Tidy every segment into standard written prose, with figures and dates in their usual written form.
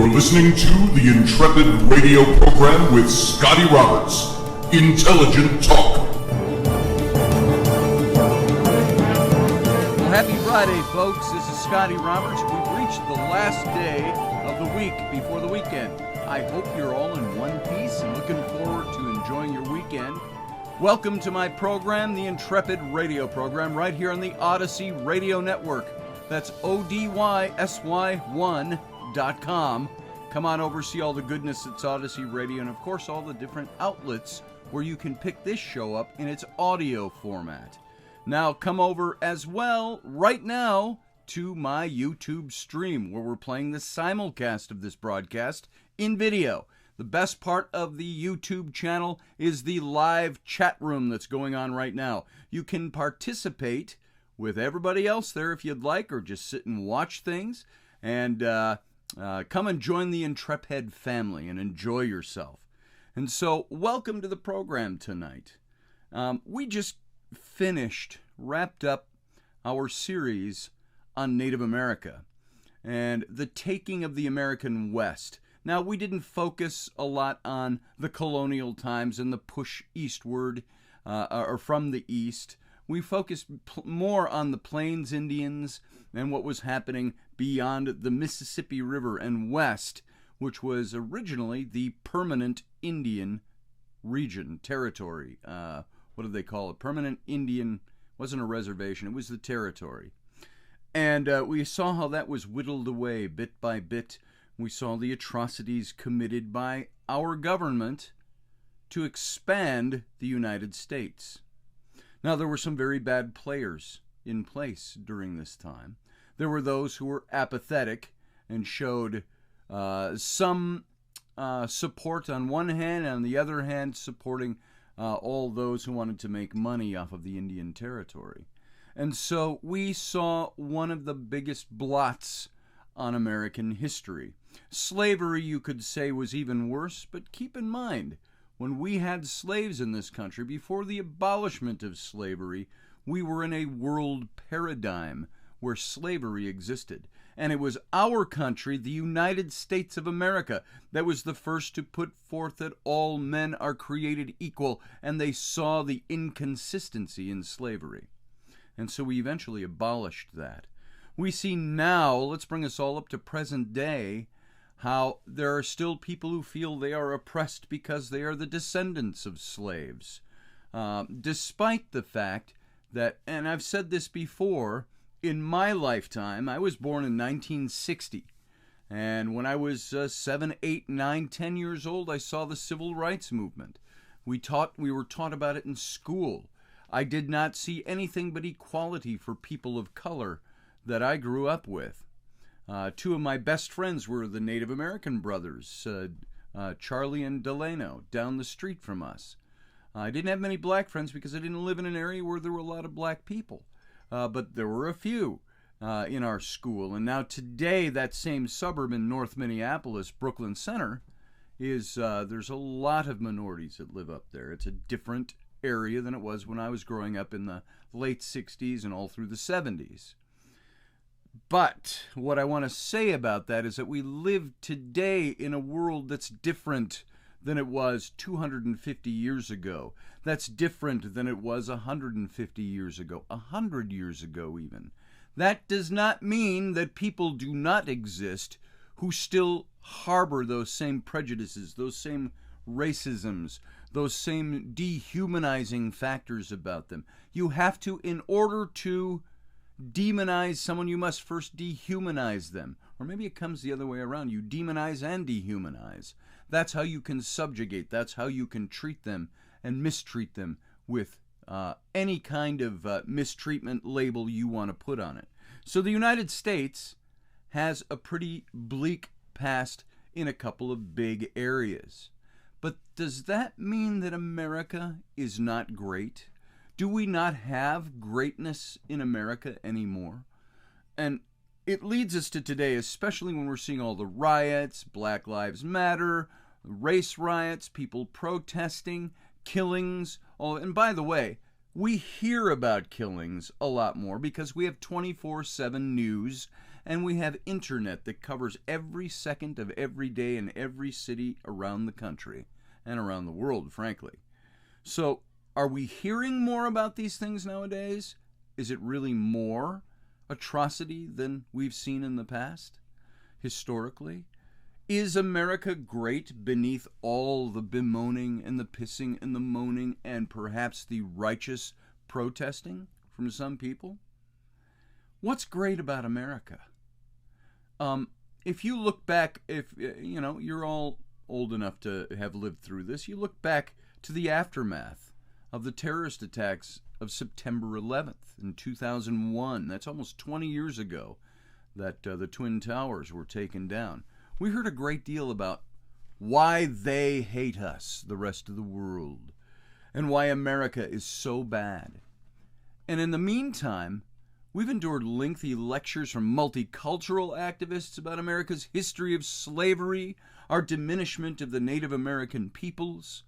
You're listening to the Intrepid radio program with Scotty Roberts. Intelligent Talk. Well, happy Friday, folks. This is Scotty Roberts. We've reached the last day of the week before the weekend. I hope you're all in one piece and looking forward to enjoying your weekend. Welcome to my program, the Intrepid radio program, right here on the Odyssey Radio Network. That's ODYSY1.com. Come on over, see all the goodness that's Odyssey Radio, and of course all the different outlets where you can pick this show up in its audio format. Now come over as well right now to my YouTube stream where we're playing the simulcast of this broadcast in video. The best part of the YouTube channel is the live chat room that's going on right now. You can participate with everybody else there if you'd like, or just sit and watch things, and come and join the Intrepid family and enjoy yourself. And so, welcome to the program tonight. We just wrapped up our series on Native America and the taking of the American West. Now, we didn't focus a lot on the colonial times and the push eastward, or from the east. We focused more on the Plains Indians and what was happening beyond the Mississippi River and west, which was originally the permanent Indian region, territory. What did they call it? Permanent Indian, wasn't a reservation, it was the territory. And we saw how that was whittled away bit by bit. We saw the atrocities committed by our government to expand the United States. Now, there were some very bad players in place during this time. There were those who were apathetic and showed some support on one hand, and on the other hand, supporting all those who wanted to make money off of the Indian Territory. And so we saw one of the biggest blots on American history. Slavery, you could say, was even worse, but keep in mind, when we had slaves in this country, before the abolishment of slavery, we were in a world paradigm where slavery existed. And it was our country, the United States of America, that was the first to put forth that all men are created equal, and they saw the inconsistency in slavery. And so we eventually abolished that. We see now, let's bring us all up to present day, how there are still people who feel they are oppressed because they are the descendants of slaves. Despite the fact that, and I've said this before, in my lifetime, I was born in 1960. And when I was 7, 8, 9, 10 years old, I saw the Civil Rights Movement. We were taught about it in school. I did not see anything but equality for people of color that I grew up with. Two of my best friends were the Native American brothers, Charlie and Delano, down the street from us. I didn't have many black friends because I didn't live in an area where there were a lot of black people. But there were a few in our school. And now today, that same suburb in North Minneapolis, Brooklyn Center, there's a lot of minorities that live up there. It's a different area than it was when I was growing up in the late 60s and all through the 70s. But what I want to say about that is that we live today in a world that's different than it was 250 years ago. That's different than it was 150 years ago, 100 years ago even. That does not mean that people do not exist who still harbor those same prejudices, those same racisms, those same dehumanizing factors about them. You have to, in order to demonize someone, you must first dehumanize them. Or maybe it comes the other way around. You demonize and dehumanize. That's how you can subjugate. That's how you can treat them and mistreat them with any kind of mistreatment label you want to put on it. So the United States has a pretty bleak past in a couple of big areas. But does that mean that America is not great? Do we not have greatness in America anymore? And it leads us to today, especially when we're seeing all the riots, Black Lives Matter, race riots, people protesting, killings. And by the way, we hear about killings a lot more because we have 24/7 news and we have internet that covers every second of every day in every city around the country and around the world, frankly. So, are we hearing more about these things nowadays? Is it really more atrocity than we've seen in the past, historically? Is America great beneath all the bemoaning and the pissing and the moaning and perhaps the righteous protesting from some people? What's great about America? If you look back, if you know, you're all old enough to have lived through this, you look back to the aftermath of the terrorist attacks of September 11th in 2001. That's almost 20 years ago that the Twin Towers were taken down. We heard a great deal about why they hate us, the rest of the world, and why America is so bad. And in the meantime, we've endured lengthy lectures from multicultural activists about America's history of slavery, our diminishment of the Native American peoples,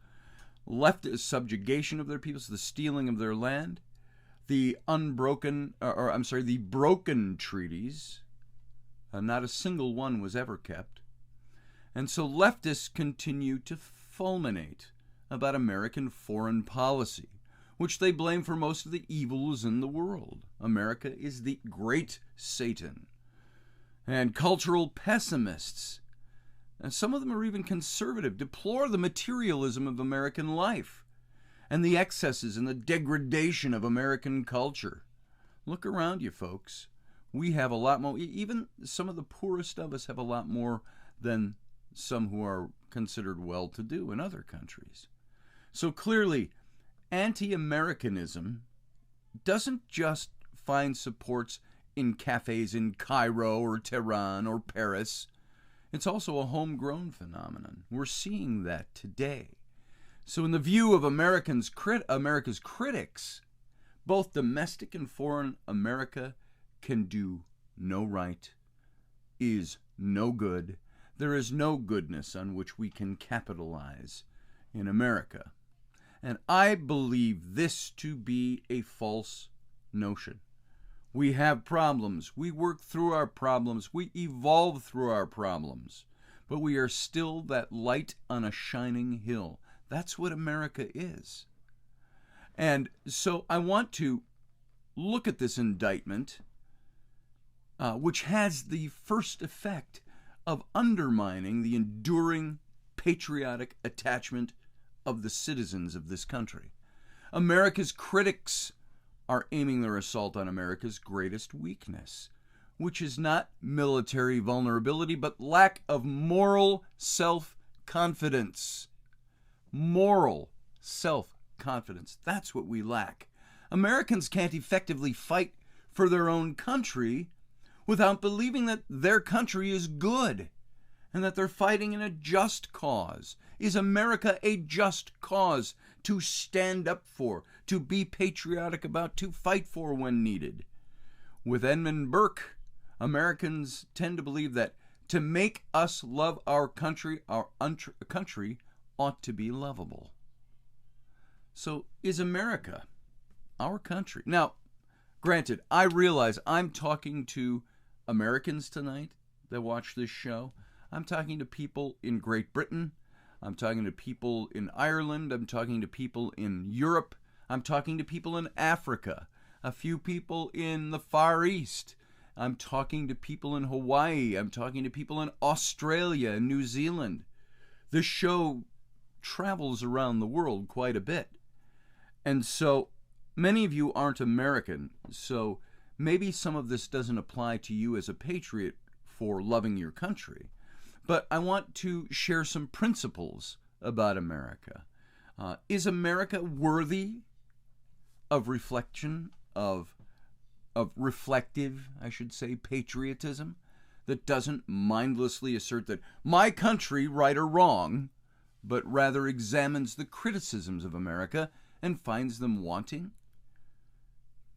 leftist subjugation of their peoples, the stealing of their land, the broken treaties. Not a single one was ever kept. And so leftists continue to fulminate about American foreign policy, which they blame for most of the evils in the world. America is the great Satan. And cultural pessimists, and some of them are even conservative, deplore the materialism of American life and the excesses and the degradation of American culture. Look around you, folks. We have a lot more, even some of the poorest of us have a lot more than some who are considered well-to-do in other countries. So clearly, anti-Americanism doesn't just find supports in cafes in Cairo or Tehran or Paris. It's also a homegrown phenomenon. We're seeing that today. So in the view of America's critics, both domestic and foreign America can do no right, is no good. There is no goodness on which we can capitalize in America. And I believe this to be a false notion. We have problems. We work through our problems. We evolve through our problems. But we are still that light on a shining hill. That's what America is. And so I want to look at this indictment, which has the first effect of undermining the enduring patriotic attachment of the citizens of this country. America's critics are aiming their assault on America's greatest weakness, which is not military vulnerability, but lack of moral self-confidence. Moral self-confidence. That's what we lack. Americans can't effectively fight for their own country without believing that their country is good and that they're fighting in a just cause. Is America a just cause to stand up for, to be patriotic about, to fight for when needed? With Edmund Burke, Americans tend to believe that to make us love our country ought to be lovable. So is America our country? Now, granted, I realize I'm talking to Americans tonight that watch this show. I'm talking to people in Great Britain. I'm talking to people in Ireland. I'm talking to people in Europe. I'm talking to people in Africa. A few people in the Far East. I'm talking to people in Hawaii. I'm talking to people in Australia and New Zealand. This show travels around the world quite a bit. And so many of you aren't American, so maybe some of this doesn't apply to you as a patriot for loving your country. But I want to share some principles about America. Is America worthy of reflection, of reflective, I should say, patriotism that doesn't mindlessly assert that my country, right or wrong, but rather examines the criticisms of America and finds them wanting?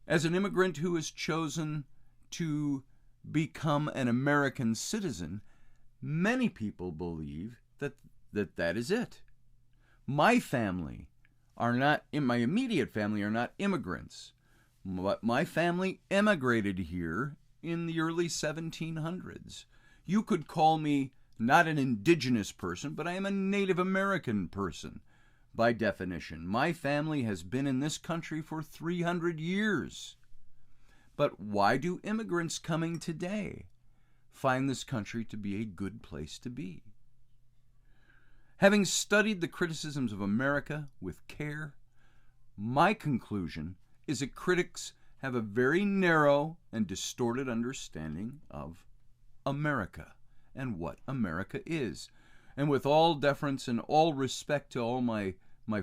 As an immigrant who has chosen to become an American citizen, many people believe that is it. My family my immediate family are not immigrants, but my family emigrated here in the early 1700s. You could call me not an indigenous person, but I am a Native American person by definition. My family has been in this country for 300 years. But why do immigrants coming today find this country to be a good place to be? Having studied the criticisms of America with care, my conclusion is that critics have a very narrow and distorted understanding of America and what America is. And with all deference and all respect to all my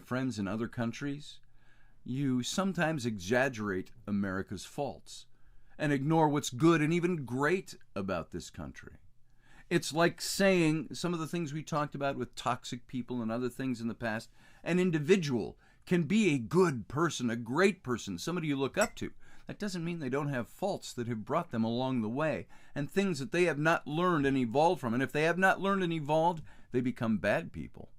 friends in other countries, you sometimes exaggerate America's faults and ignore what's good and even great about this country. It's like saying some of the things we talked about with toxic people and other things in the past. An individual can be a good person, a great person, somebody you look up to. That doesn't mean they don't have faults that have brought them along the way and things that they have not learned and evolved from. And if they have not learned and evolved, they become bad people.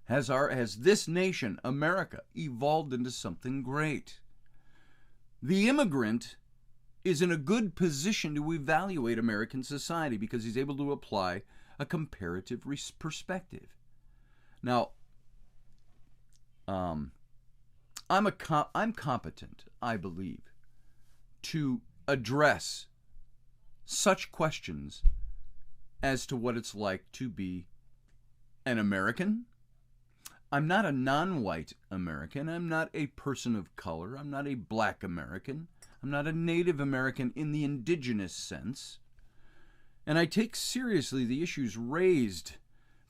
Has this nation, America, evolved into something great? The immigrant is in a good position to evaluate American society because he's able to apply a comparative perspective. Now, I'm competent, I believe, to address such questions as to what it's like to be an American. I'm not a non-white American. I'm not a person of color. I'm not a black American. I'm not a Native American in the indigenous sense. And I take seriously the issues raised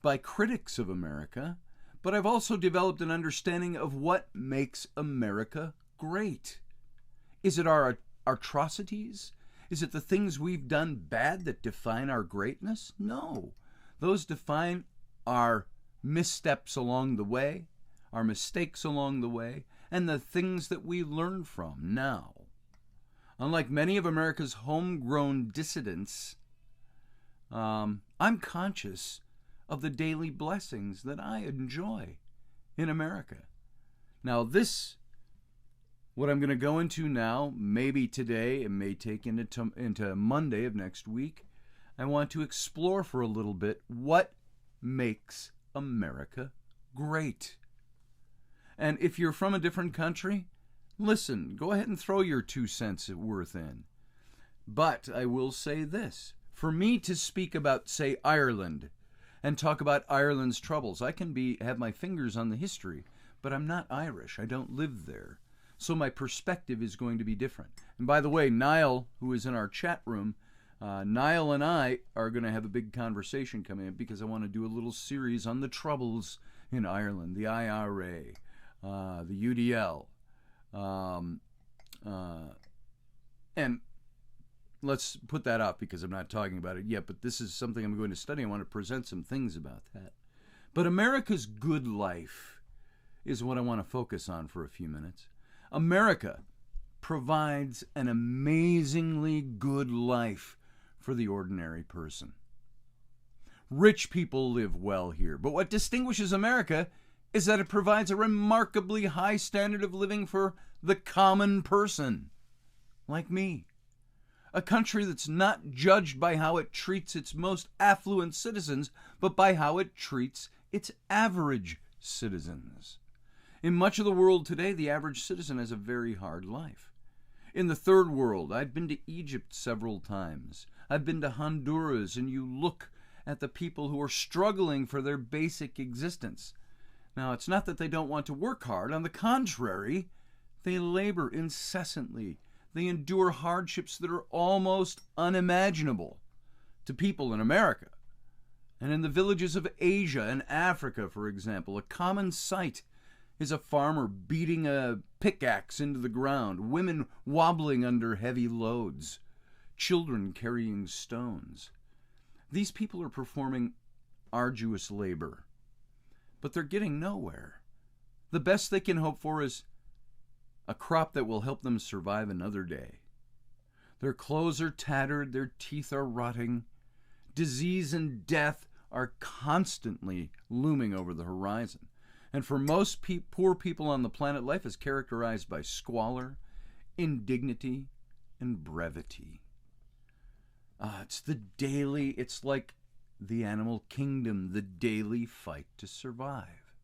by critics of America, but I've also developed an understanding of what makes America great. Is it our atrocities? Is it the things we've done bad that define our greatness? No. Those define our missteps along the way, our mistakes along the way, and the things that we learn from now. Unlike many of America's homegrown dissidents, I'm conscious of the daily blessings that I enjoy in America. Now what I'm going to go into now, maybe today, it may take into Monday of next week, I want to explore for a little bit what makes America great. And if you're from a different country, listen, go ahead and throw your 2 cents worth in. But I will say this. For me to speak about, say, Ireland and talk about Ireland's troubles, I can have my fingers on the history, but I'm not Irish. I don't live there. So my perspective is going to be different. And by the way, Niall, who is in our chat room, Niall and I are going to have a big conversation coming up because I want to do a little series on the troubles in Ireland, the IRA, the UDL. And let's put that up because I'm not talking about it yet, but this is something I'm going to study. I want to present some things about that. But America's good life is what I want to focus on for a few minutes. America provides an amazingly good life for the ordinary person. Rich people live well here, but what distinguishes America is that it provides a remarkably high standard of living for the common person, like me. A country that's not judged by how it treats its most affluent citizens, but by how it treats its average citizens. In much of the world today, the average citizen has a very hard life. In the third world, I've been to Egypt several times. I've been to Honduras, and you look at the people who are struggling for their basic existence. Now, it's not that they don't want to work hard. On the contrary, they labor incessantly. They endure hardships that are almost unimaginable to people in America. And in the villages of Asia and Africa, for example, a common sight is a farmer beating a pickaxe into the ground, women wobbling under heavy loads, children carrying stones. These people are performing arduous labor, but they're getting nowhere. The best they can hope for is a crop that will help them survive another day. Their clothes are tattered, their teeth are rotting. Disease and death are constantly looming over the horizon. And for most poor people on the planet, life is characterized by squalor, indignity, and brevity. It's like the animal kingdom, the daily fight to survive.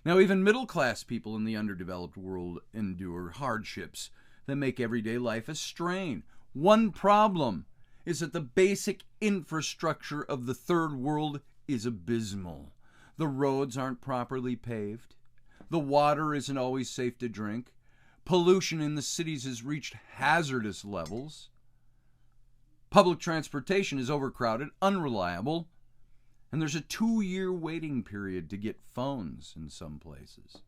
Now, even middle-class people in the underdeveloped world endure hardships that make everyday life a strain. One problem is that the basic infrastructure of the third world is abysmal. The roads aren't properly paved. The water isn't always safe to drink. Pollution in the cities has reached hazardous levels. Public transportation is overcrowded, unreliable, and there's a 2-year waiting period to get phones in some places.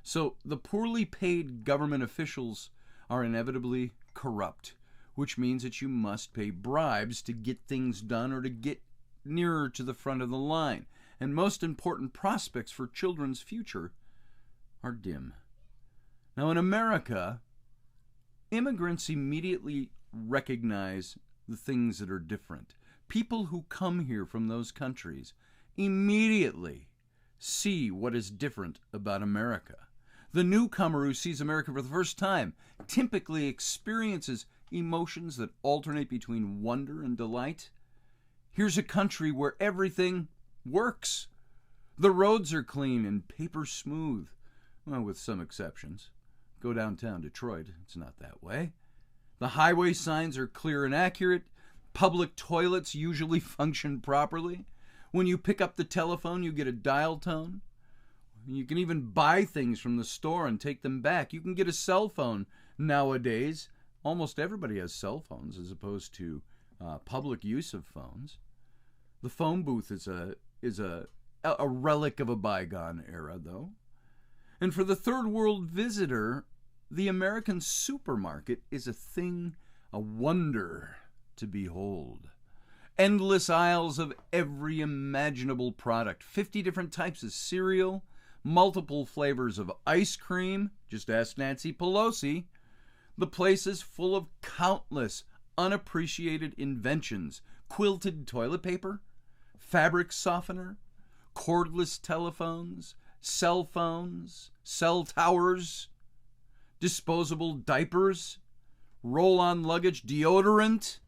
So the poorly paid government officials are inevitably corrupt, which means that you must pay bribes to get things done or to get nearer to the front of the line. And most important prospects for children's future are dim. Now, in America, immigrants immediately recognize the things that are different. People who come here from those countries immediately see what is different about America. The newcomer who sees America for the first time typically experiences emotions that alternate between wonder and delight. Here's a country where everything works. The roads are clean and paper smooth, well, with some exceptions. Go downtown Detroit, it's not that way. The highway signs are clear and accurate. Public toilets usually function properly. When you pick up the telephone, you get a dial tone. You can even buy things from the store and take them back. You can get a cell phone nowadays. Almost everybody has cell phones as opposed to public use of phones. The phone booth is a relic of a bygone era, though. And for the third world visitor, the American supermarket is a wonder to behold. Endless aisles of every imaginable product, 50 different types of cereal, multiple flavors of ice cream, just ask Nancy Pelosi. The place is full of countless unappreciated inventions, quilted toilet paper, fabric softener, cordless telephones, cell phones, cell towers, disposable diapers, roll-on luggage, deodorant.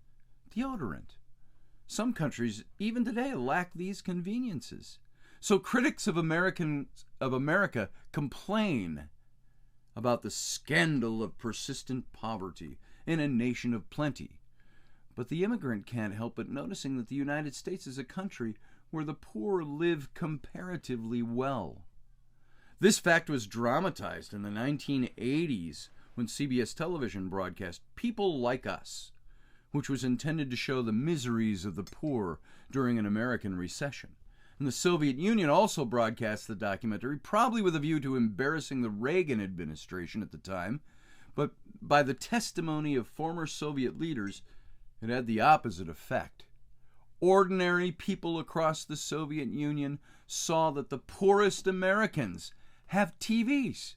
Some countries, even today, lack these conveniences. So critics of America complain about the scandal of persistent poverty in a nation of plenty. But the immigrant can't help but noticing that the United States is a country where the poor live comparatively well. This fact was dramatized in the 1980s when CBS television broadcast People Like Us, which was intended to show the miseries of the poor during an American recession. And the Soviet Union also broadcast the documentary, probably with a view to embarrassing the Reagan administration at the time, but by the testimony of former Soviet leaders, it had the opposite effect. Ordinary people across the Soviet Union saw that the poorest Americans have TVs.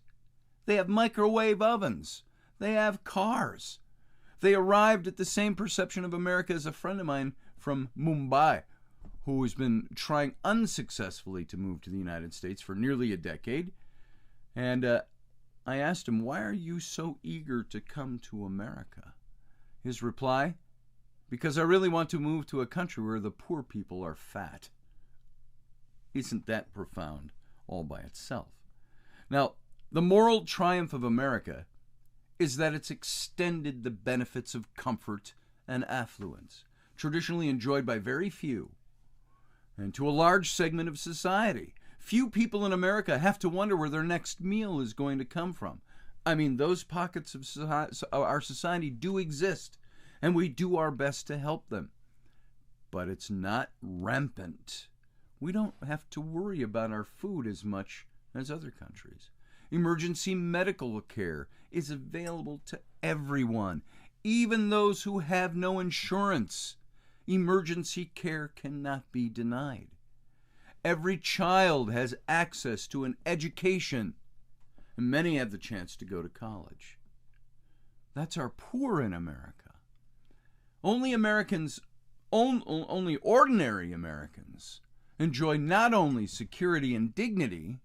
They have microwave ovens. They have cars. They arrived at the same perception of America as a friend of mine from Mumbai, who has been trying unsuccessfully to move to the United States for nearly a decade. And I asked him, why are you so eager to come to America? His reply, because I really want to move to a country where the poor people are fat. Isn't that profound all by itself? Now, the moral triumph of America is that it's extended the benefits of comfort and affluence, traditionally enjoyed by very few, and to a large segment of society. Few people in America have to wonder where their next meal is going to come from. I mean, those pockets of our society do exist, and we do our best to help them. But it's not rampant. We don't have to worry about our food as much as other countries. Emergency medical care is available to everyone, even those who have no insurance. Emergency care cannot be denied. Every child has access to an education, and many have the chance to go to college. That's our poor in America. Only ordinary Americans enjoy not only security and dignity,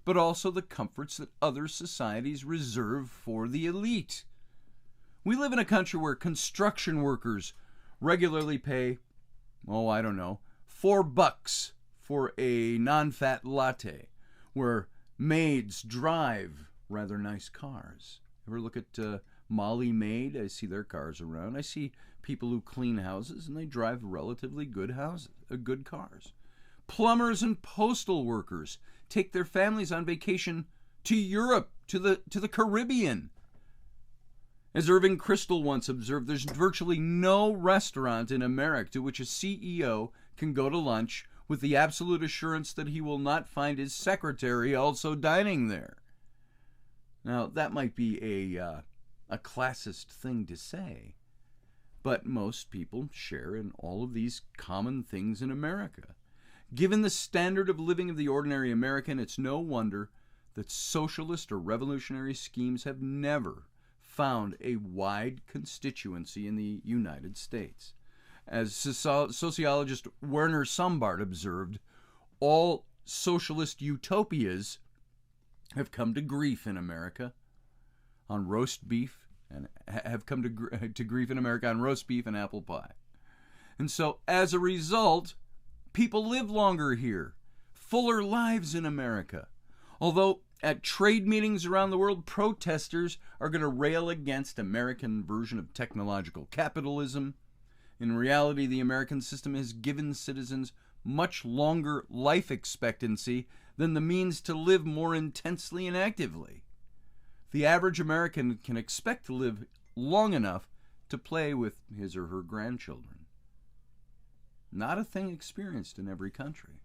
but also the comforts that other societies reserve for the elite. We live in a country where construction workers regularly pay, oh, I don't know, $4 for a non-fat latte, where maids drive rather nice cars. Ever look at Molly Maid? I see their cars around. I see people who clean houses, and they drive relatively good good cars. Plumbers and postal workers take their families on vacation to Europe, to the Caribbean. As Irving Kristol once observed, there's virtually no restaurant in America to which a CEO can go to lunch with the absolute assurance that he will not find his secretary also dining there. Now, that might be a classist thing to say, but most people share in all of these common things in America. Given the standard of living of the ordinary American, it's no wonder that socialist or revolutionary schemes have never found a wide constituency in the United States. As sociologist Werner Sombart observed, all socialist utopias have come to grief in America on roast beef, and have come to grief in America on roast beef and apple pie. And so, as a result, people live longer here, fuller lives in America. Although at trade meetings around the world, protesters are going to rail against American version of technological capitalism. In reality, the American system has given citizens much longer life expectancy than the means to live more intensely and actively. The average American can expect to live long enough to play with his or her grandchildren. Not a thing experienced in every country.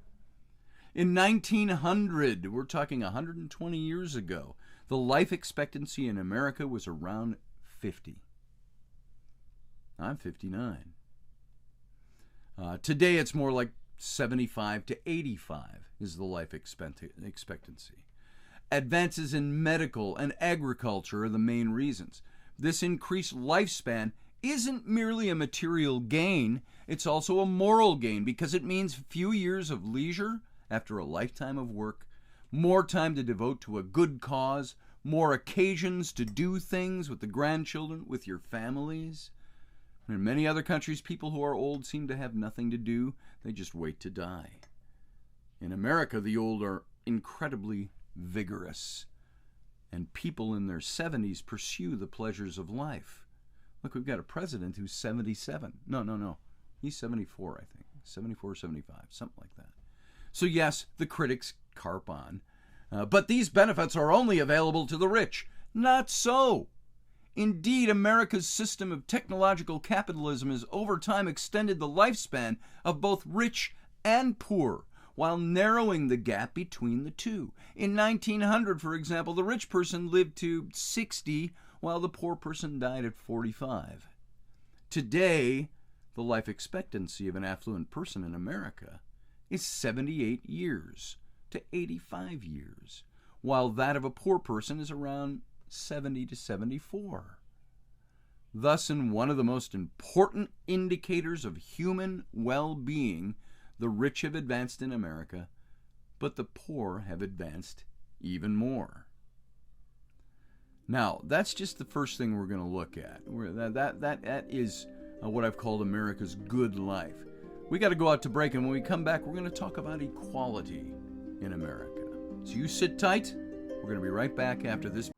In 1900, we're talking 120 years ago, the life expectancy in America was around 50. I'm 59. Today it's more like 75 to 85 is the life expectancy. Advances in medical and agriculture are the main reasons. This increased lifespan isn't merely a material gain, it's also a moral gain because it means few years of leisure after a lifetime of work, more time to devote to a good cause, more occasions to do things with the grandchildren, with your families. In many other countries, people who are old seem to have nothing to do. They just wait to die. In America, the old are incredibly vigorous, and people in their 70s pursue the pleasures of life. Look, we've got a president who's 77. No. He's 74, I think. 74, 75, something like that. So yes, the critics carp on. But these benefits are only available to the rich. Not so. Indeed, America's system of technological capitalism has over time extended the lifespan of both rich and poor, while narrowing the gap between the two. In 1900, for example, the rich person lived to 60, while the poor person died at 45. Today, the life expectancy of an affluent person in America is 78 years to 85 years, while that of a poor person is around 70 to 74. Thus, in one of the most important indicators of human well-being, the rich have advanced in America, but the poor have advanced even more. Now, that's just the first thing we're going to look at. That is what I've called America's good life. We got to go out to break, and when we come back, we're going to talk about equality in America. So you sit tight. We're going to be right back after this break.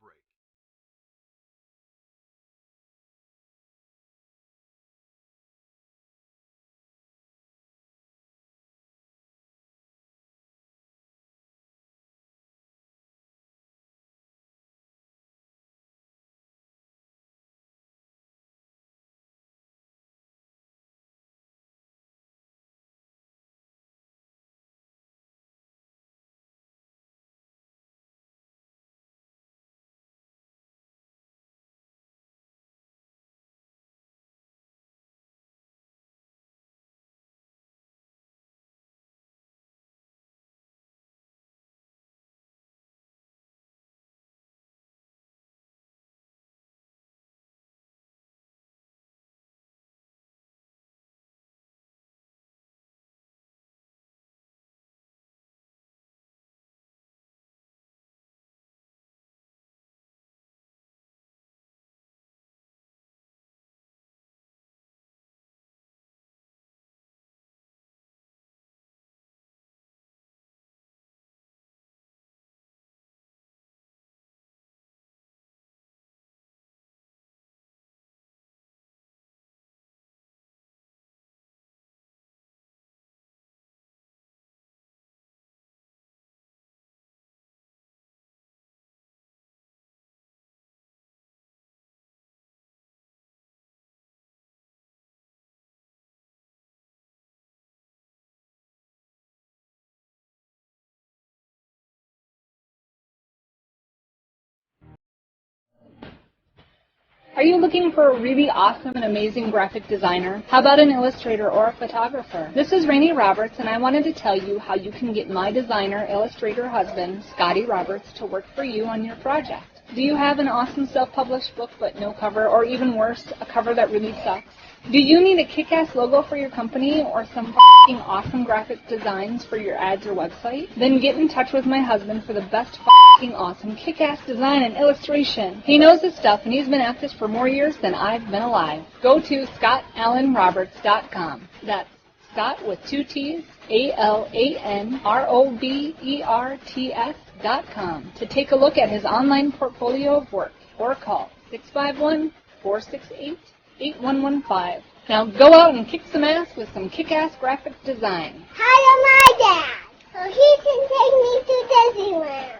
Are you looking for a really awesome and amazing graphic designer? How about an illustrator or a photographer? This is Rainey Roberts, and I wanted to tell you how you can get my designer, illustrator husband, Scotty Roberts, to work for you on your project. Do you have an awesome self-published book but no cover, or even worse, a cover that really sucks? Do you need a kick-ass logo for your company or some f***ing awesome graphic designs for your ads or website? Then get in touch with my husband for the best f***ing awesome kick-ass design and illustration. He knows his stuff, and he's been at this for more years than I've been alive. Go to ScottAllenRoberts.com. That's Scott with 2 T's, ALANROBERTS.com to take a look at his online portfolio of work, or call 651-468-8115. Now go out and kick some ass with some kick-ass graphic design. Hire my dad, so he can take me to Disneyland.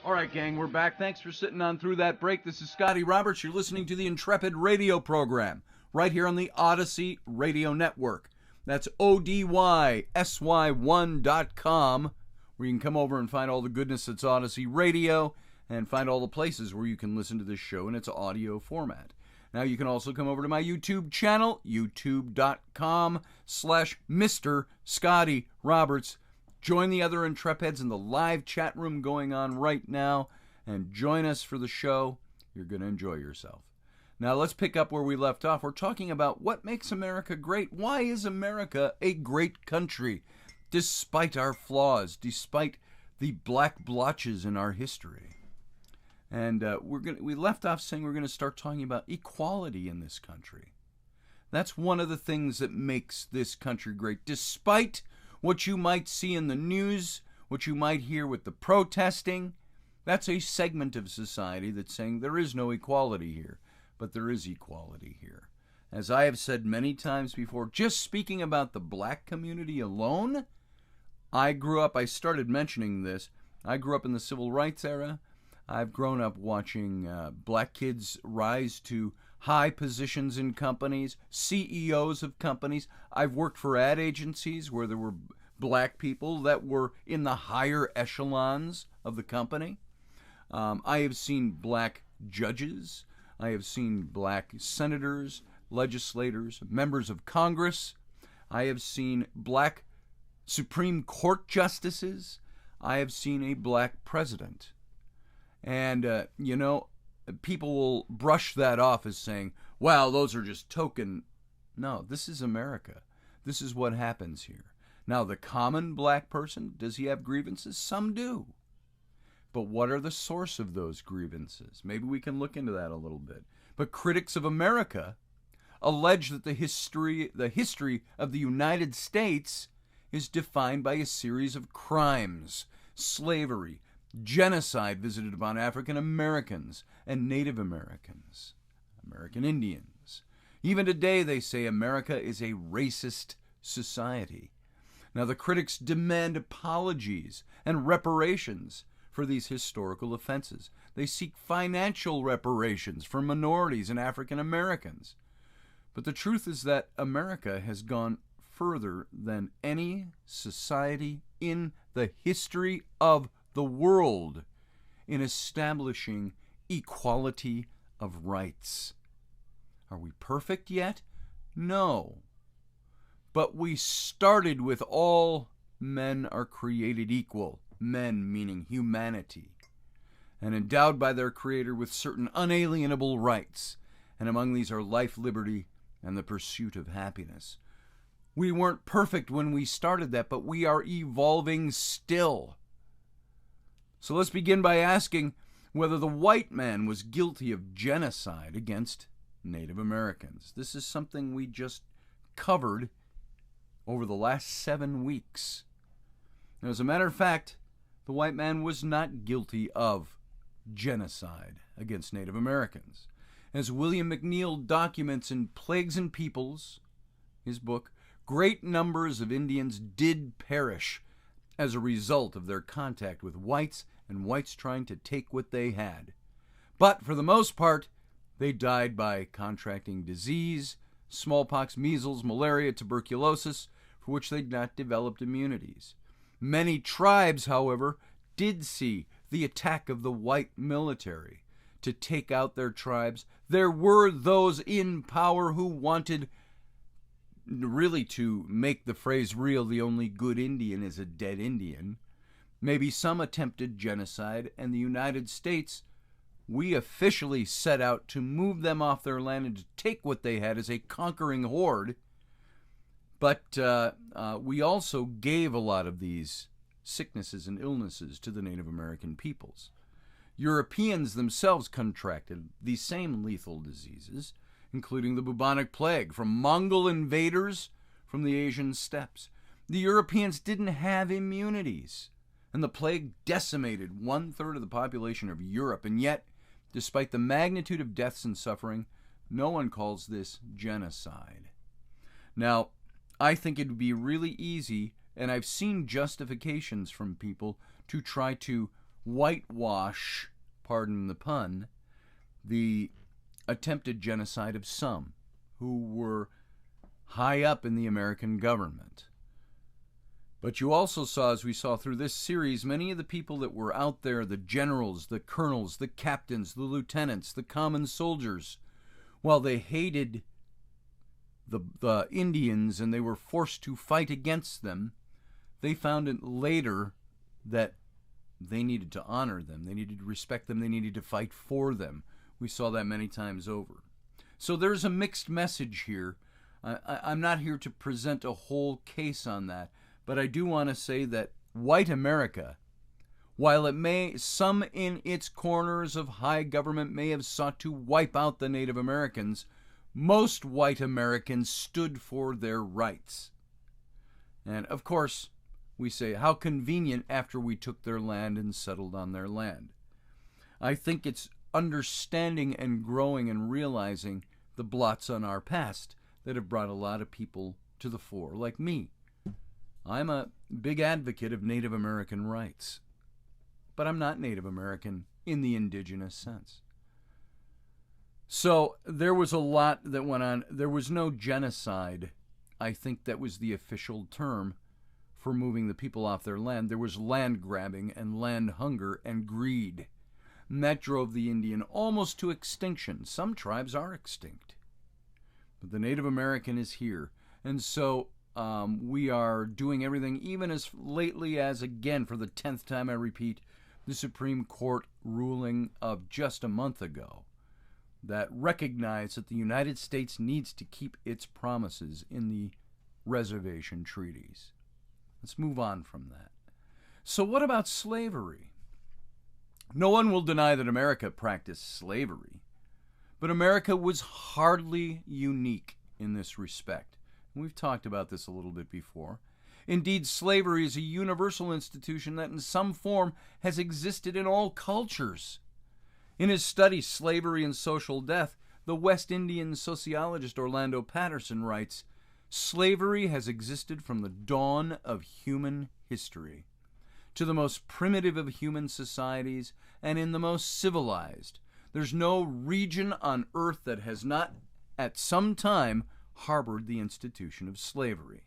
All right, gang, we're back. Thanks for sitting on through that break. This is Scotty Roberts. You're listening to the Intrepid radio program right here on the Odyssey Radio Network. That's ODYSY1.com, where you can come over and find all the goodness that's Odyssey Radio and find all the places where you can listen to this show in its audio format. Now you can also come over to my YouTube channel, youtube.com/Mr. Scotty Roberts. Join the other Intrepids in the live chat room going on right now and join us for the show. You're going to enjoy yourself. Now let's pick up where we left off. We're talking about what makes America great. Why is America a great country despite our flaws, despite the black blotches in our history? And we left off saying we're going to start talking about equality in this country. That's one of the things that makes this country great, despite what you might see in the news, what you might hear with the protesting. That's a segment of society that's saying there is no equality here, but there is equality here. As I have said many times before, just speaking about the black community alone, I started mentioning this, I grew up in the civil rights era. I've grown up watching black kids rise to high positions in companies, CEOs of companies. I've worked for ad agencies where there were black people that were in the higher echelons of the company. I have seen black judges. I have seen black senators, legislators, members of Congress. I have seen black Supreme Court justices. I have seen a black president. And, people will brush that off as saying, well, those are just token. No, this is America. This is what happens here. Now, the common black person, does he have grievances? Some do. But what are the source of those grievances? Maybe we can look into that a little bit. But critics of America allege that the history of the United States is defined by a series of crimes, slavery, genocide visited upon African Americans and Native Americans, American Indians. Even today, they say America is a racist society. Now, the critics demand apologies and reparations for these historical offenses. They seek financial reparations for minorities and African Americans. But the truth is that America has gone further than any society in the history of the world in establishing equality of rights. Are we perfect yet? No. But we started with all men are created equal, men meaning humanity, and endowed by their Creator with certain unalienable rights, and among these are life, liberty, and the pursuit of happiness. We weren't perfect when we started that, but we are evolving still. So let's begin by asking whether the white man was guilty of genocide against Native Americans. This is something we just covered over the last 7 weeks. Now, as a matter of fact, the white man was not guilty of genocide against Native Americans. As William McNeill documents in Plagues and Peoples, his book, great numbers of Indians did perish as a result of their contact with whites and whites trying to take what they had. But for the most part, they died by contracting disease, smallpox, measles, malaria, tuberculosis, for which they'd not developed immunities. Many tribes, however, did see the attack of the white military to take out their tribes. There were those in power who wanted really to make the phrase real, the only good Indian is a dead Indian. Maybe some attempted genocide, and the United States, we officially set out to move them off their land and to take what they had as a conquering horde. But we also gave a lot of these sicknesses and illnesses to the Native American peoples. Europeans themselves contracted the same lethal diseases, including the bubonic plague from Mongol invaders from the Asian steppes. The Europeans didn't have immunities, and the plague decimated 1/3 of the population of Europe, and yet, despite the magnitude of deaths and suffering, no one calls this genocide. Now, I think it would be really easy, and I've seen justifications from people to try to whitewash, pardon the pun, the attempted genocide of some who were high up in the American government. But you also saw, as we saw through this series, many of the people that were out there, the generals, the colonels, the captains, the lieutenants, the common soldiers, while they hated the Indians and they were forced to fight against them, they found it later that they needed to honor them, they needed to respect them, they needed to fight for them. We saw that many times over. So there's a mixed message here. I'm not here to present a whole case on that, but I do want to say that white America, while it may, some in its corners of high government may have sought to wipe out the Native Americans, most white Americans stood for their rights. And of course, we say, how convenient after we took their land and settled on their land. I think it's understanding and growing and realizing the blots on our past that have brought a lot of people to the fore, like me. I'm a big advocate of Native American rights, but I'm not Native American in the indigenous sense. So there was a lot that went on. There was no genocide. I think that was the official term for moving the people off their land. There was land grabbing and land hunger and greed. And that drove the Indian almost to extinction. Some tribes are extinct, but the Native American is here. And so we are doing everything, even as lately as, again, for the 10th time I repeat, the Supreme Court ruling of just a month ago that recognized that the United States needs to keep its promises in the reservation treaties. Let's move on from that. So what about slavery? No one will deny that America practiced slavery, but America was hardly unique in this respect. We've talked about this a little bit before. Indeed, slavery is a universal institution that in some form has existed in all cultures. In his study, Slavery and Social Death, the West Indian sociologist Orlando Patterson writes, slavery has existed from the dawn of human history to the most primitive of human societies and in the most civilized. There's no region on earth that has not at some time harbored the institution of slavery.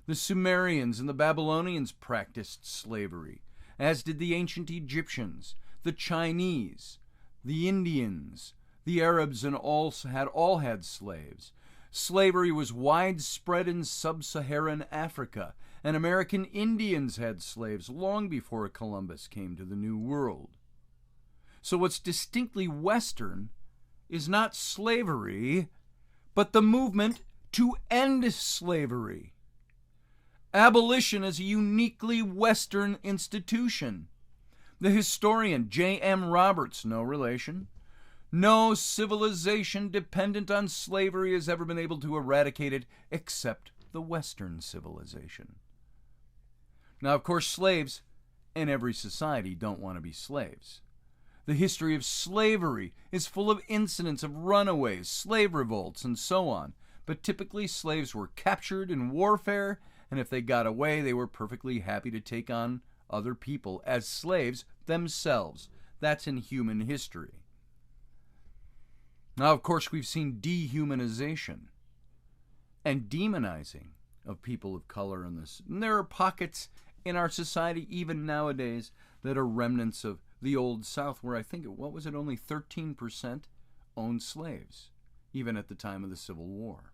The Sumerians and the Babylonians practiced slavery, as did the ancient Egyptians, the Chinese, the Indians, the Arabs, and all had slaves. Slavery was widespread in sub-Saharan Africa, and American Indians had slaves long before Columbus came to the New World. So what's distinctly Western is not slavery, but the movement to end slavery. Abolition is a uniquely Western institution. The historian J.M. Roberts, no relation, no civilization dependent on slavery has ever been able to eradicate it except the Western civilization. Now, of course, slaves in every society don't want to be slaves. The history of slavery is full of incidents of runaways, slave revolts, and so on. But typically slaves were captured in warfare, and if they got away, they were perfectly happy to take on other people as slaves themselves. That's in human history. Now, of course, we've seen dehumanization and demonizing of people of color in this. And there are pockets in our society, even nowadays, that are remnants of the Old South, where I think, what was it, only 13% owned slaves, even at the time of the Civil War.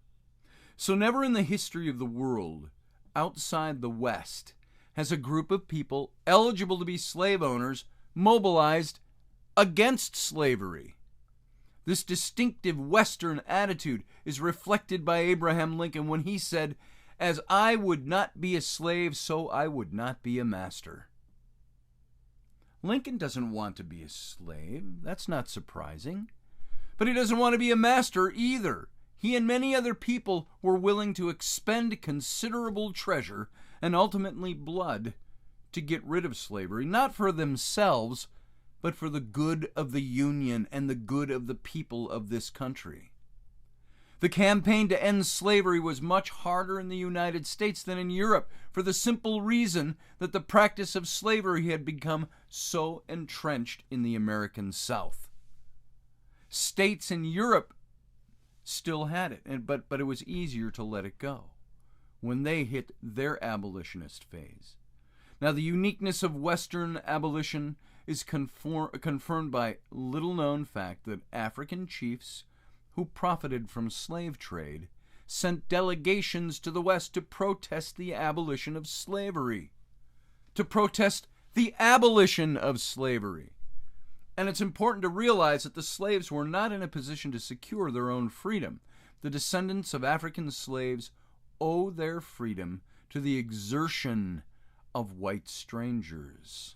So never in the history of the world, outside the West, has a group of people eligible to be slave owners mobilized against slavery. This distinctive Western attitude is reflected by Abraham Lincoln when he said, "As I would not be a slave, so I would not be a master." Lincoln doesn't want to be a slave. That's not surprising. But he doesn't want to be a master either. He and many other people were willing to expend considerable treasure and ultimately blood to get rid of slavery, not for themselves, but for the good of the Union and the good of the people of this country. The campaign to end slavery was much harder in the United States than in Europe for the simple reason that the practice of slavery had become so entrenched in the American South. States in Europe still had it, but it was easier to let it go when they hit their abolitionist phase. Now, the uniqueness of Western abolition is confirmed by little-known fact that African chiefs who profited from slave trade sent delegations to the West to protest the abolition of slavery. To protest the abolition of slavery. And it's important to realize that the slaves were not in a position to secure their own freedom. The descendants of African slaves owe their freedom to the exertion of white strangers,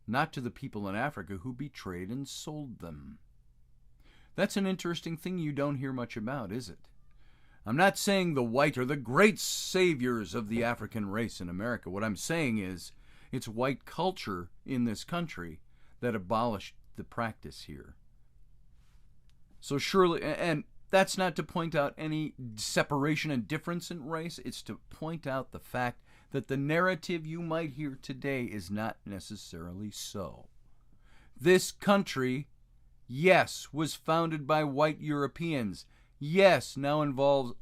not to the people in Africa who betrayed and sold them. That's an interesting thing you don't hear much about, is it? I'm not saying the white are the great saviors of the African race in America. What I'm saying is it's white culture in this country that abolished the practice here. So surely, and that's not to point out any separation and difference in race. It's to point out the fact that the narrative you might hear today is not necessarily so. This country, yes, was founded by white Europeans. Yes, now involves,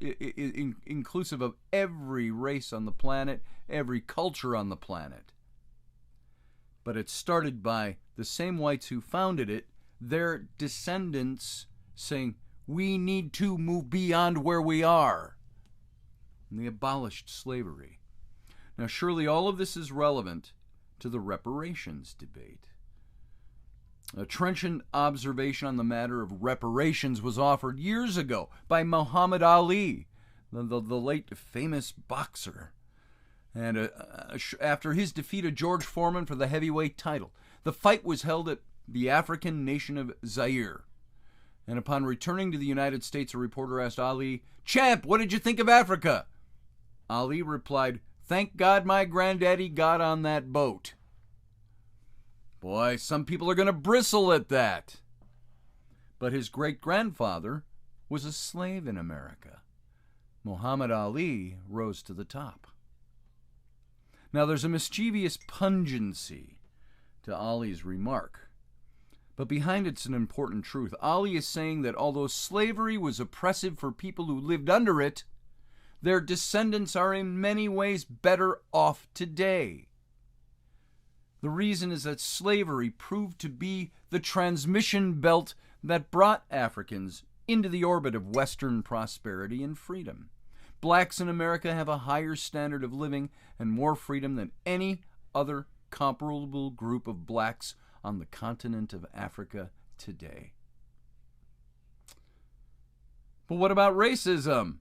inclusive of every race on the planet, every culture on the planet. But it started by the same whites who founded it, their descendants saying, we need to move beyond where we are. And they abolished slavery. Now, surely all of this is relevant to the reparations debate. A trenchant observation on the matter of reparations was offered years ago by Muhammad Ali, the late famous boxer. And after his defeat of George Foreman for the heavyweight title, the fight was held at the African nation of Zaire. And upon returning to the United States, a reporter asked Ali, "Champ, what did you think of Africa?" Ali replied, "Thank God my granddaddy got on that boat." Boy, some people are going to bristle at that. But his great-grandfather was a slave in America. Muhammad Ali rose to the top. Now, there's a mischievous pungency to Ali's remark. But behind it's an important truth. Ali is saying that although slavery was oppressive for people who lived under it, their descendants are in many ways better off today. The reason is that slavery proved to be the transmission belt that brought Africans into the orbit of Western prosperity and freedom. Blacks in America have a higher standard of living and more freedom than any other comparable group of blacks on the continent of Africa today. But what about racism?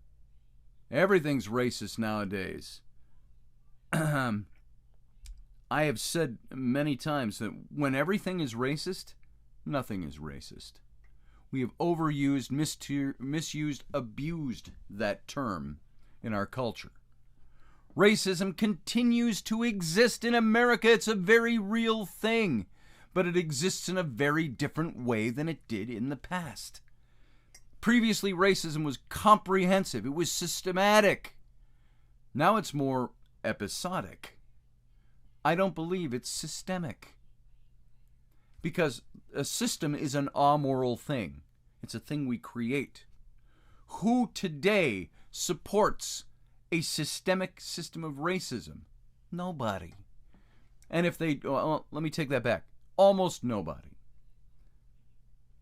Everything's racist nowadays. I have said many times that when everything is racist, nothing is racist. We have overused, misused, abused that term in our culture. Racism continues to exist in America. It's a very real thing, but it exists in a very different way than it did in the past. Previously, racism was comprehensive. It was systematic. Now it's more episodic. I don't believe it's systemic. Because a system is an amoral thing. It's a thing we create. Who today supports a systemic system of racism? Nobody. And if they, well, let me take that back. Almost nobody.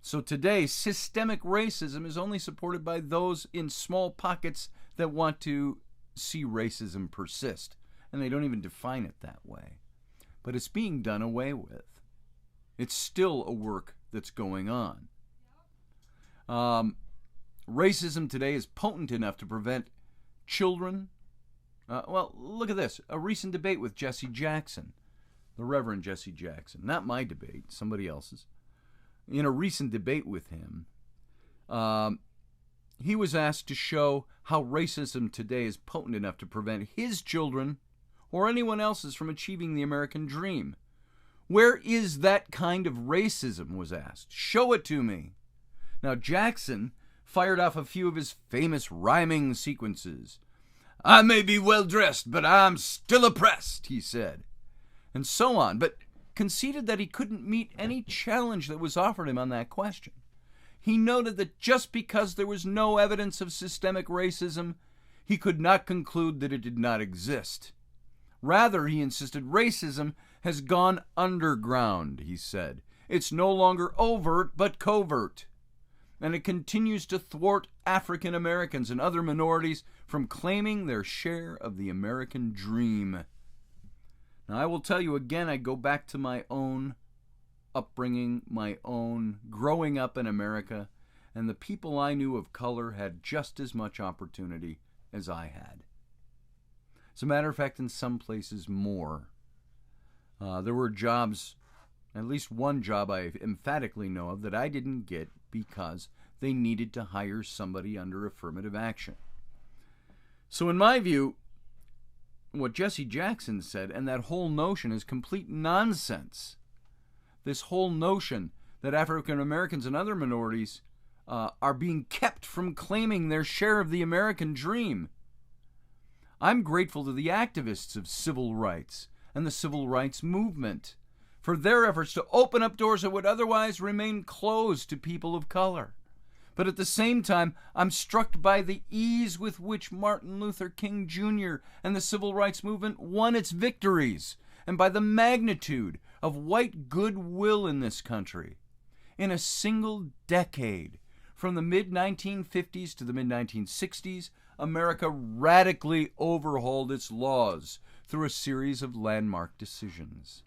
So today, systemic racism is only supported by those in small pockets that want to see racism persist. And they don't even define it that way. But it's being done away with. It's still a work that's going on. Racism today is potent enough to prevent children. Well, look at this. A recent debate with Jesse Jackson, the Reverend Jesse Jackson. Not my debate, somebody else's. In a recent debate with him, he was asked to show how racism today is potent enough to prevent his children or anyone else's from achieving the American dream. Where is that kind of racism, was asked. Show it to me. Now, Jackson fired off a few of his famous rhyming sequences. I may be well dressed, but I'm still oppressed, he said, and so on, but conceded that he couldn't meet any challenge that was offered him on that question. He noted that just because there was no evidence of systemic racism, he could not conclude that it did not exist. Rather, he insisted, racism has gone underground, he said. It's no longer overt, but covert. And it continues to thwart African Americans and other minorities from claiming their share of the American dream. Now, I will tell you again, I go back to my own upbringing, my own growing up in America, and the people I knew of color had just as much opportunity as I had. As a matter of fact, in some places more. There were jobs, at least one job I emphatically know of, that I didn't get because they needed to hire somebody under affirmative action. So in my view, what Jesse Jackson said and that whole notion is complete nonsense. This whole notion that African Americans and other minorities are being kept from claiming their share of the American dream. I'm grateful to the activists of civil rights and the civil rights movement for their efforts to open up doors that would otherwise remain closed to people of color. But at the same time, I'm struck by the ease with which Martin Luther King Jr. and the civil rights movement won its victories, and by the magnitude of white goodwill in this country. In a single decade, from the mid-1950s to the mid-1960s, America radically overhauled its laws through a series of landmark decisions.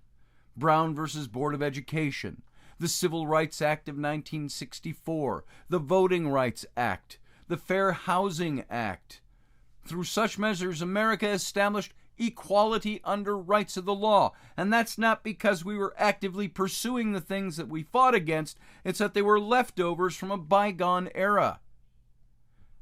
Brown versus Board of Education, the Civil Rights Act of 1964, the Voting Rights Act, the Fair Housing Act. Through such measures, America established equality under rights of the law. And that's not because we were actively pursuing the things that we fought against. It's that they were leftovers from a bygone era.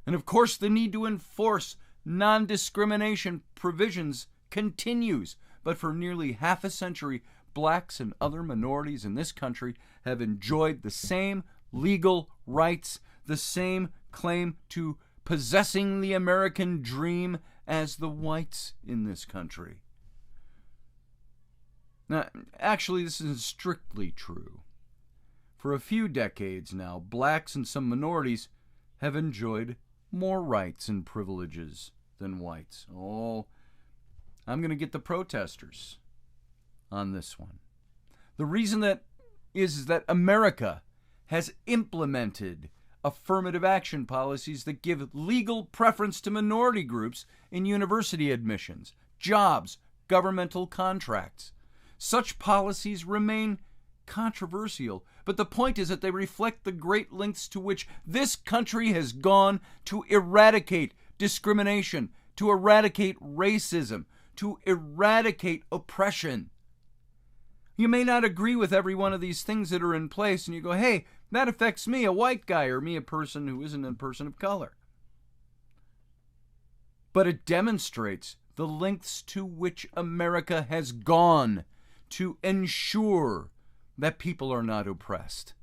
And of course, the need to enforce non-discrimination provisions continues. But for nearly half a century, blacks and other minorities in this country have enjoyed the same legal rights, the same claim to possessing the American dream as the whites in this country. Now, actually, this isn't strictly true. For a few decades now, blacks and some minorities have enjoyed more rights and privileges than whites. Oh, I'm going to get the protesters on this one. The reason that is that America has implemented affirmative action policies that give legal preference to minority groups in university admissions, jobs, governmental contracts. Such policies remain controversial, but the point is that they reflect the great lengths to which this country has gone to eradicate discrimination, to eradicate racism, to eradicate oppression. You may not agree with every one of these things that are in place, and you go, hey, that affects me, a white guy, or me, a person who isn't a person of color. But it demonstrates the lengths to which America has gone to ensure that people are not oppressed.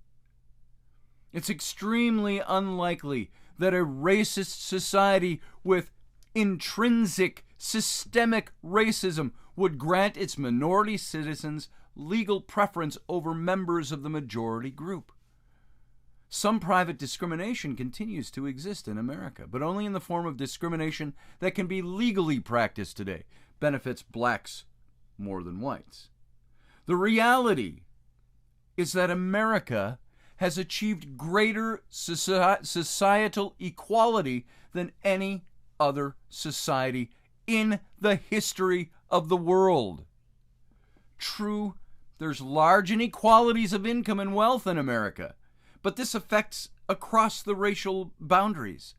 It's extremely unlikely that a racist society with intrinsic, systemic racism would grant its minority citizens legal preference over members of the majority group. Some private discrimination continues to exist in America, but only in the form of discrimination that can be legally practiced today, benefits blacks more than whites. The reality is that America has achieved greater societal equality than any other society in the history of the world. True, there's large inequalities of income and wealth in America, but this affects across the racial boundaries.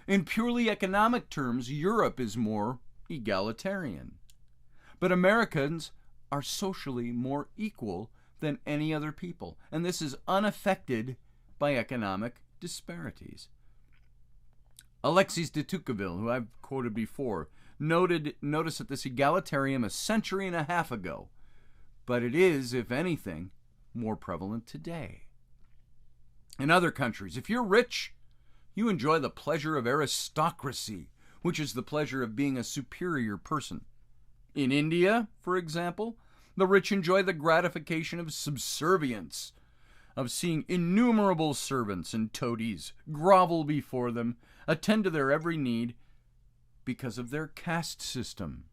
In purely economic terms, Europe is more egalitarian. But Americans are socially more equal than any other people, and this is unaffected by economic disparities. Alexis de Tocqueville, who I've quoted before, noticed that this egalitarian a century and a half ago, but it is, if anything, more prevalent today. In other countries, if you're rich, you enjoy the pleasure of aristocracy, which is the pleasure of being a superior person. In India, for example, the rich enjoy the gratification of subservience, of seeing innumerable servants and toadies grovel before them, attend to their every need, because of their caste system.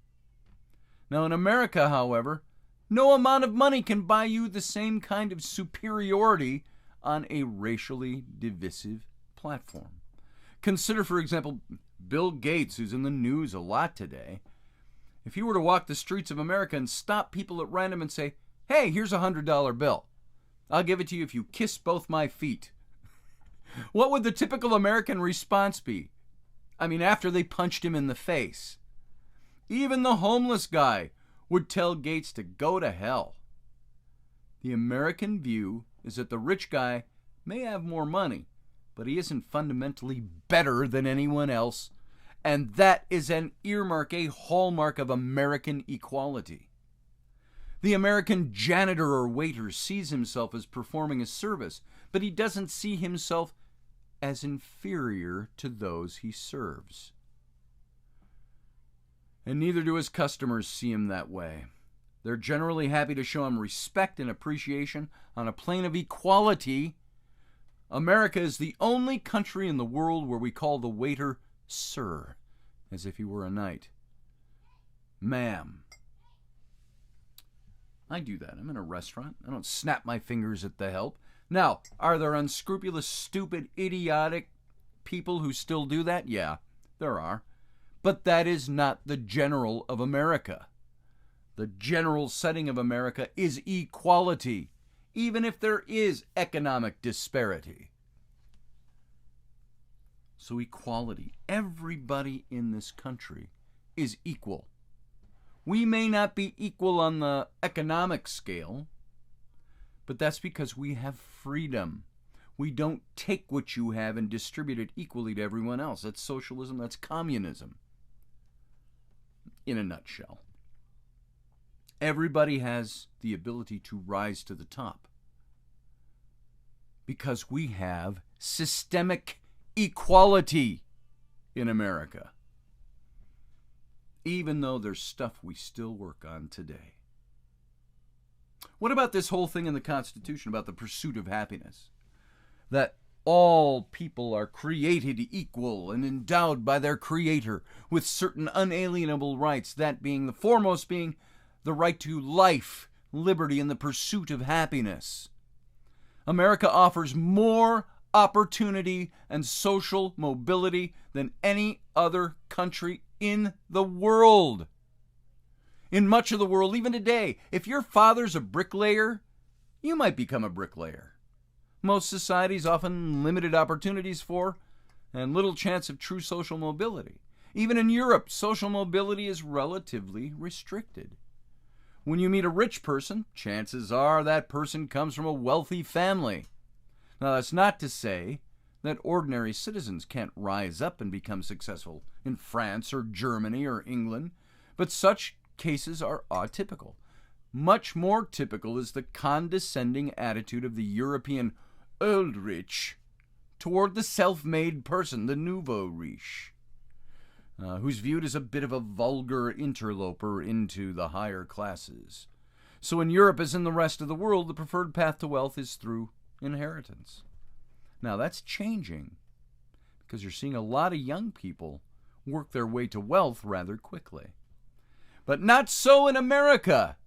Now in America, however, no amount of money can buy you the same kind of superiority on a racially divisive platform. Consider, for example, Bill Gates, who's in the news a lot today. If you were to walk the streets of America and stop people at random and say, "Hey, here's a $100 bill. I'll give it to you if you kiss both my feet," what would the typical American response be? I mean, after they punched him in the face. Even the homeless guy would tell Gates to go to hell. The American view is that the rich guy may have more money, but he isn't fundamentally better than anyone else, and that is an earmark, a hallmark of American equality. The American janitor or waiter sees himself as performing a service, but he doesn't see himself as inferior to those he serves. And neither do his customers see him that way. They're generally happy to show him respect and appreciation on a plane of equality. America is the only country in the world where we call the waiter sir, as if he were a knight. Ma'am. I do that. I'm in a restaurant. I don't snap my fingers at the help. Now, are there unscrupulous, stupid, idiotic people who still do that? Yeah, there are. But that is not the general of America. The general setting of America is equality, even if there is economic disparity. So equality. Everybody in this country is equal. We may not be equal on the economic scale, but that's because we have freedom. We don't take what you have and distribute it equally to everyone else. That's socialism, that's communism. In a nutshell. Everybody has the ability to rise to the top because we have systemic equality in America, even though there's stuff we still work on today. What about this whole thing in the Constitution about the pursuit of happiness? That all people are created equal and endowed by their Creator with certain unalienable rights, that being the foremost being the right to life, liberty, and the pursuit of happiness. America offers more opportunity and social mobility than any other country in the world. In much of the world, even today, if your father's a bricklayer, you might become a bricklayer. Most societies often limited opportunities for and little chance of true social mobility. Even in Europe, social mobility is relatively restricted. When you meet a rich person, chances are that person comes from a wealthy family. Now, that's not to say that ordinary citizens can't rise up and become successful in France or Germany or England, but such cases are atypical. Much more typical is the condescending attitude of the European old rich toward the self-made person, the nouveau riche, who's viewed as a bit of a vulgar interloper into the higher classes. So in Europe, as in the rest of the world, the preferred path to wealth is through inheritance. Now that's changing because you're seeing a lot of young people work their way to wealth rather quickly. But not so in America.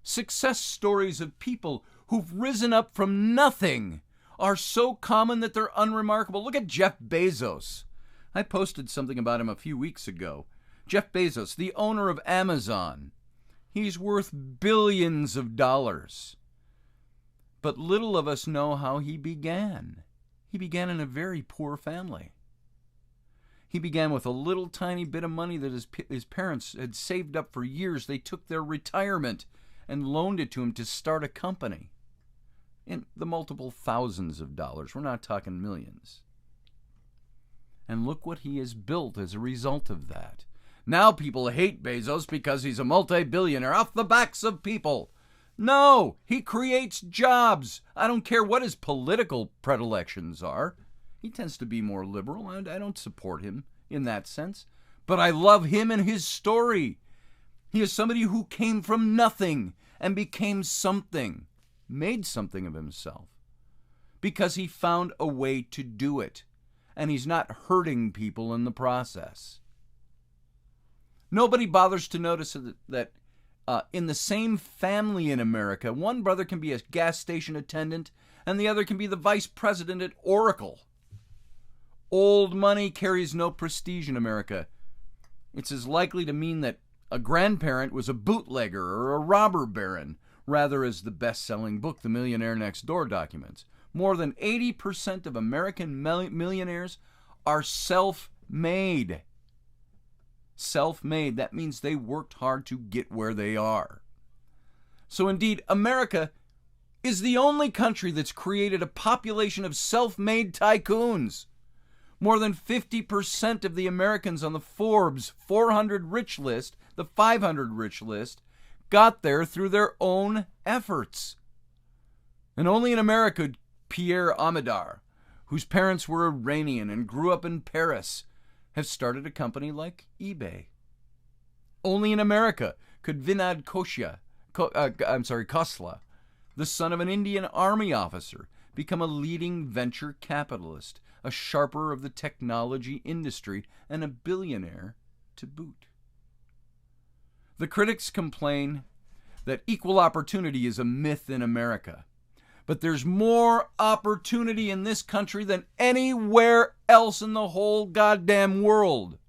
Success stories of people who've risen up from nothing are so common that they're unremarkable. Look at Jeff Bezos. I posted something about him a few weeks ago. Jeff Bezos, the owner of Amazon. He's worth billions of dollars. But little of us know how he began. He began in a very poor family. He began with a little tiny bit of money that his parents had saved up for years. They took their retirement and loaned it to him to start a company. In the multiple thousands of dollars. We're not talking millions. And look what he has built as a result of that. Now people hate Bezos because he's a multi-billionaire off the backs of people. No, he creates jobs. I don't care what his political predilections are. He tends to be more liberal, and I don't support him in that sense. But I love him and his story. He is somebody who came from nothing and became something, made something of himself, because he found a way to do it, and he's not hurting people in the process. Nobody bothers to notice that in the same family in America, one brother can be a gas station attendant and the other can be the vice president at Oracle. Old money carries no prestige in America. It's as likely to mean that a grandparent was a bootlegger or a robber baron, rather as the best-selling book, The Millionaire Next Door, documents. More than 80% of American millionaires are self-made. Self-made. That means they worked hard to get where they are. So indeed, America is the only country that's created a population of self-made tycoons. More than 50% of the Americans on the Forbes 400 rich list, the 500 rich list, got there through their own efforts. And only in America, Pierre Amadar, whose parents were Iranian and grew up in Paris, have started a company like eBay. Only in America could Vinod Khosla, the son of an Indian army officer, become a leading venture capitalist, a sharper of the technology industry, and a billionaire to boot. The critics complain that equal opportunity is a myth in America. But there's more opportunity in this country than anywhere else in the whole goddamn world.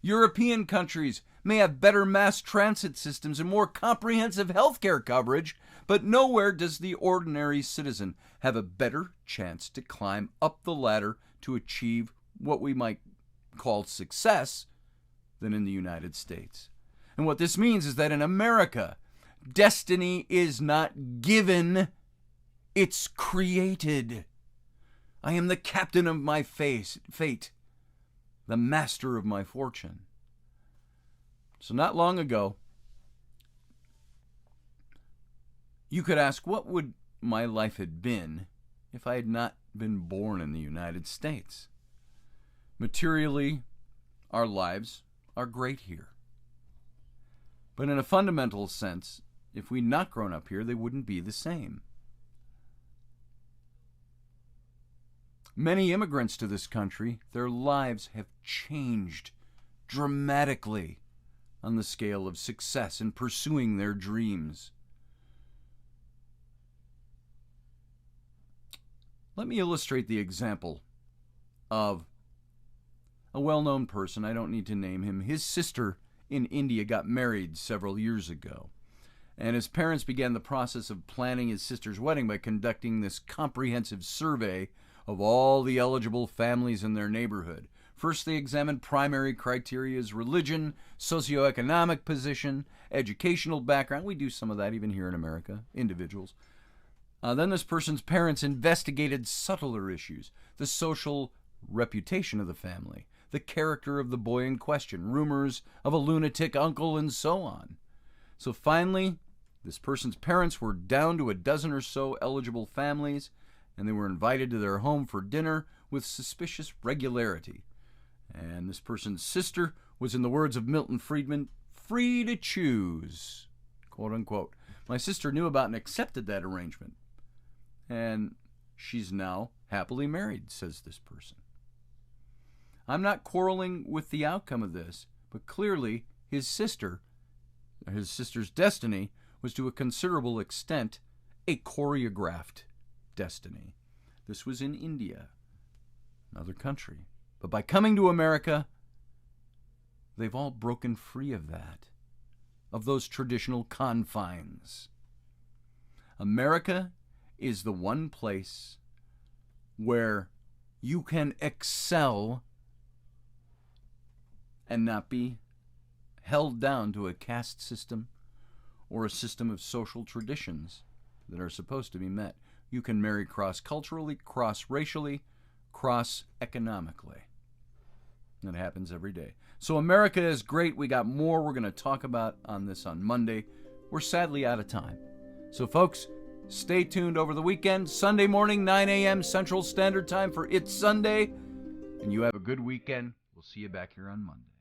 European countries may have better mass transit systems and more comprehensive healthcare coverage, but nowhere does the ordinary citizen have a better chance to climb up the ladder to achieve what we might call success than in the United States. And what this means is that in America, destiny is not given, it's created. I am the captain of my fate, the master of my fortune. So not long ago, you could ask, what would my life have been if I had not been born in the United States? Materially, our lives are great here. But in a fundamental sense, if we'd not grown up here, they wouldn't be the same. Many immigrants to this country, their lives have changed dramatically on the scale of success in pursuing their dreams. Let me illustrate the example of a well-known person. I don't need to name him. His sister in India got married several years ago, and his parents began the process of planning his sister's wedding by conducting this comprehensive survey of all the eligible families in their neighborhood. First, they examined primary criteria as religion, socioeconomic position, educational background. We do some of that even here in America, individuals. Then this person's parents investigated subtler issues, the social reputation of the family, the character of the boy in question, rumors of a lunatic uncle, and so on. So finally, this person's parents were down to a dozen or so eligible families, and they were invited to their home for dinner with suspicious regularity. And this person's sister was, in the words of Milton Friedman, free to choose, quote unquote. My sister knew about and accepted that arrangement, and she's now happily married, says this person. I'm not quarreling with the outcome of this, but clearly his sister's destiny was to a considerable extent a choreographed destiny. This was in India, another country. But by coming to America, they've all broken free of that, of those traditional confines. America is the one place where you can excel and not be held down to a caste system or a system of social traditions that are supposed to be met. You can marry cross-culturally, cross-racially, cross-economically. That happens every day. So America is great. We got more we're going to talk about on this on Monday. We're sadly out of time. So folks, stay tuned over the weekend. Sunday morning, 9 a.m. Central Standard Time for It's Sunday. And you have a good weekend. We'll see you back here on Monday.